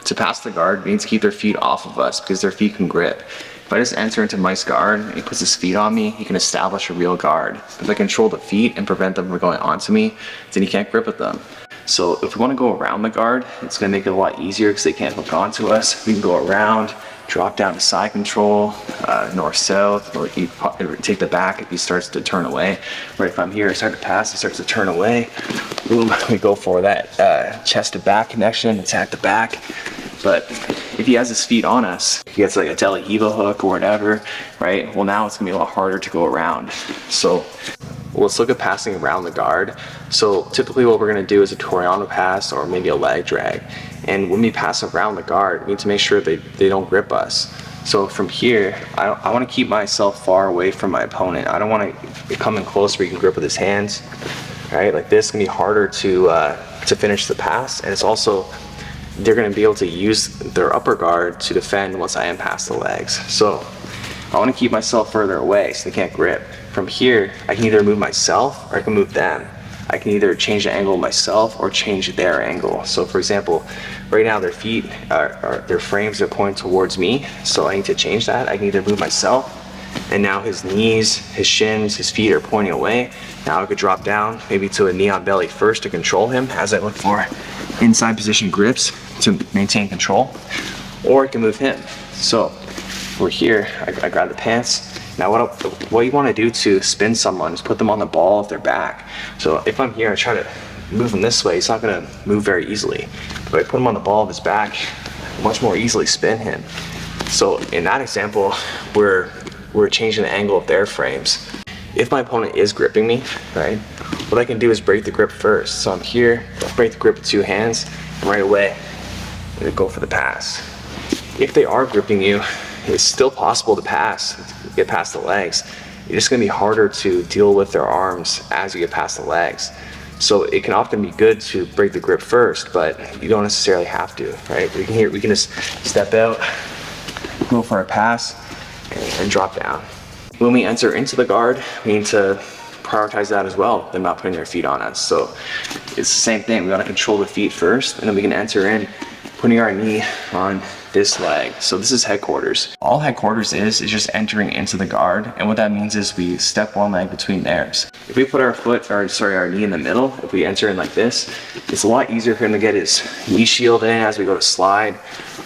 To pass the guard, we need to keep their feet off of us because their feet can grip. If I just enter into Mike's guard and he puts his feet on me, he can establish a real guard. If I control the feet and prevent them from going onto me, then he can't grip with them. So if we want to go around the guard, it's going to make it a lot easier because they can't hook onto us. We can go around, drop down to side control, north-south, or take the back if he starts to turn away. Right, if I'm here, I start to pass, he starts to turn away. Boom, we go for that chest to back connection, attack the back. But if he has his feet on us, he gets like a De La Riva hook or whatever, right? Well, now it's gonna be a lot harder to go around. So let's look at passing around the guard. So typically what we're gonna do is a Toreando pass or maybe a leg drag. And when we pass around the guard, we need to make sure they don't grip us. So from here, I wanna keep myself far away from my opponent. I don't wanna come in close where he can grip with his hands, right? Like this, it's gonna be harder to finish the pass. And it's also, they're going to be able to use their upper guard to defend once I am past the legs. So I want to keep myself further away so they can't grip. From here, I can either move myself or I can move them. I can either change the angle of myself or change their angle. So for example, right now their feet, their frames are pointing towards me, so I need to change that. I can either move myself, and now his knees, his shins, his feet are pointing away. Now I could drop down, maybe to a knee on belly first to control him as I look for inside position grips to maintain control, or I can move him. So we're here, I grab the pants. Now what you want to do to spin someone is put them on the ball of their back. So if I'm here, I try to move him this way, he's not going to move very easily. But if I put him on the ball of his back, I much more easily spin him. So in that example, we're changing the angle of their frames. If my opponent is gripping me, right, what I can do is break the grip first. So I'm here, break the grip with two hands, and right away, I'm gonna go for the pass. If they are gripping you, it's still possible to pass, get past the legs. It's just gonna be harder to deal with their arms as you get past the legs. So it can often be good to break the grip first, but you don't necessarily have to, right? We can just step out, go for a pass, and drop down. When we enter into the guard, we need to prioritize that as well, them not putting their feet on us. So it's the same thing, we gotta control the feet first, and then we can enter in, putting our knee on this leg. So this is headquarters. All headquarters is just entering into the guard, and what that means is we step one leg between theirs. If we put our knee in the middle, if we enter in like this, it's a lot easier for him to get his knee shield in as we go to slide,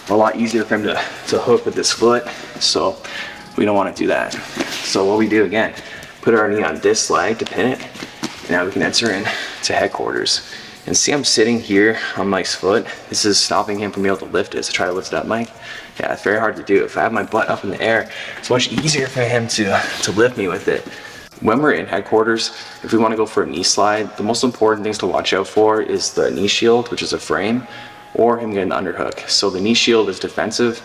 a lot easier for him to hook with his foot, so we don't want to do that. So what we do again, put our knee on this leg to pin it. Now we can enter in to headquarters. And see I'm sitting here on Mike's foot. This is stopping him from being able to lift it. So try to lift it up, Mike. Yeah, it's very hard to do. If I have my butt up in the air, it's much easier for him to lift me with it. When we're in headquarters, if we want to go for a knee slide, the most important things to watch out for is the knee shield, which is a frame, or him getting the underhook. So the knee shield is defensive,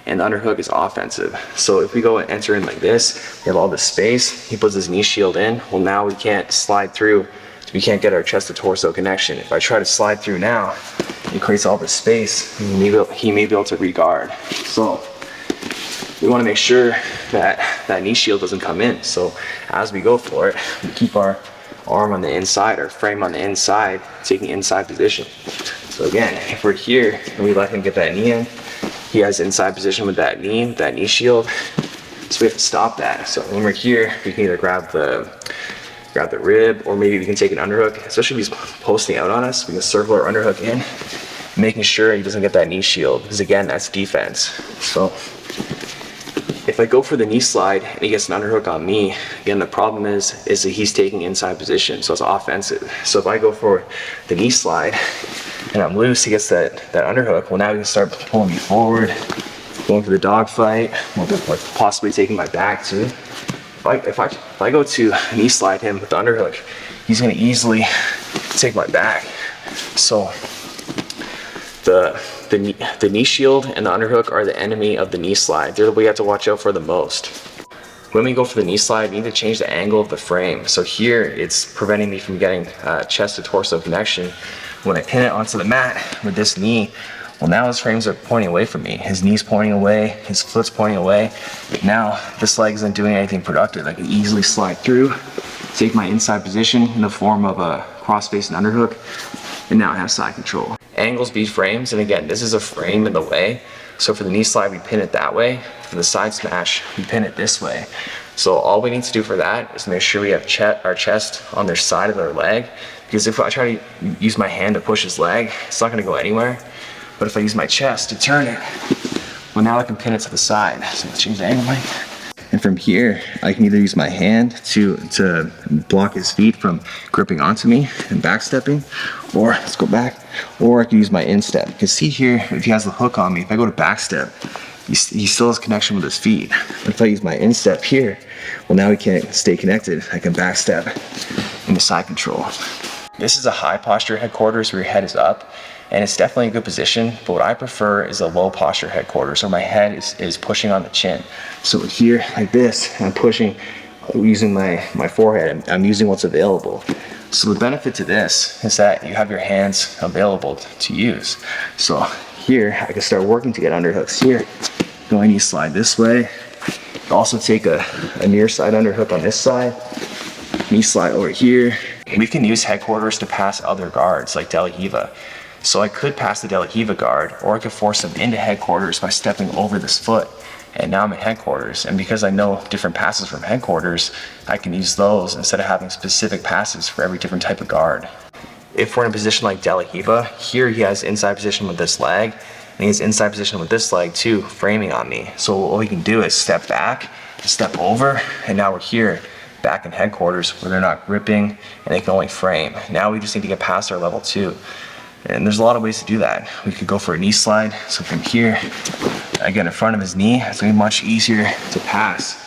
and the underhook is offensive. So if we go and enter in like this, we have all this space, he puts his knee shield in, well now we can't slide through, we can't get our chest to torso connection. If I try to slide through now, it creates all this space, and he may be able to re-guard. So we wanna make sure that knee shield doesn't come in. So as we go for it, we keep our arm on the inside, our frame on the inside, taking inside position. So again, if we're here and we let him get that knee in, he has inside position with that knee shield. So we have to stop that. So when we're here, we can either grab the rib, or maybe we can take an underhook, especially if he's posting out on us. We can circle our underhook in, making sure he doesn't get that knee shield, because again, that's defense. So if I go for the knee slide and he gets an underhook on me, again, the problem is that he's taking inside position, so it's offensive. So if I go for the knee slide and I'm loose, he gets that underhook, well now he can start pulling me forward, going for the dog fight, or possibly taking my back too. If I go to knee slide him with the underhook, he's gonna easily take my back. So the knee shield and the underhook are the enemy of the knee slide. They're what we have to watch out for the most. When we go for the knee slide, we need to change the angle of the frame. So here, it's preventing me from getting chest to torso connection. When I pin it onto the mat with this knee, well now his frames are pointing away from me. His knee's pointing away, his foot's pointing away. Now this leg isn't doing anything productive. I can easily slide through, take my inside position in the form of a cross face and underhook, and now I have side control. angles beat frames, and again, this is a frame in the way. So for the knee slide, we pin it that way. For the side smash, we pin it this way. So all we need to do for that is make sure we have our chest on their side of their leg, because if I try to use my hand to push his leg, it's not gonna go anywhere. But if I use my chest to turn it, well, now I can pin it to the side. So let's change the angle, Mike. And from here, I can either use my hand to block his feet from gripping onto me and backstepping, or let's go back, or I can use my instep. Because see here, if he has the hook on me, if I go to backstep, he still has connection with his feet. But if I use my instep here, well, now he can't stay connected. I can backstep into side control. This is a high posture head quarters where your head is up, and it's definitely a good position, but what I prefer is a low posture head quarters, so my head is pushing on the chin. So here, like this, I'm pushing using my forehead. I'm using what's available. So the benefit to this is that you have your hands available to use. So here, I can start working to get underhooks here. Going knee slide this way. Also take a near side underhook on this side. Knee slide over here. We can use head quarters to pass other guards like De La Riva. So I could pass the De La Riva guard, or I could force them into head quarters by stepping over this foot. And now I'm in head quarters. And because I know different passes from head quarters, I can use those instead of having specific passes for every different type of guard. If we're in a position like De La Riva, here he has inside position with this leg, and he has inside position with this leg too, framing on me. So what we can do is step back, step over, and now we're here, back in head quarters where they're not gripping and they can only frame. Now we just need to get past our level 2. And there's a lot of ways to do that. We could go for a knee slide. So from here, I get in front of his knee. It's gonna be much easier to pass.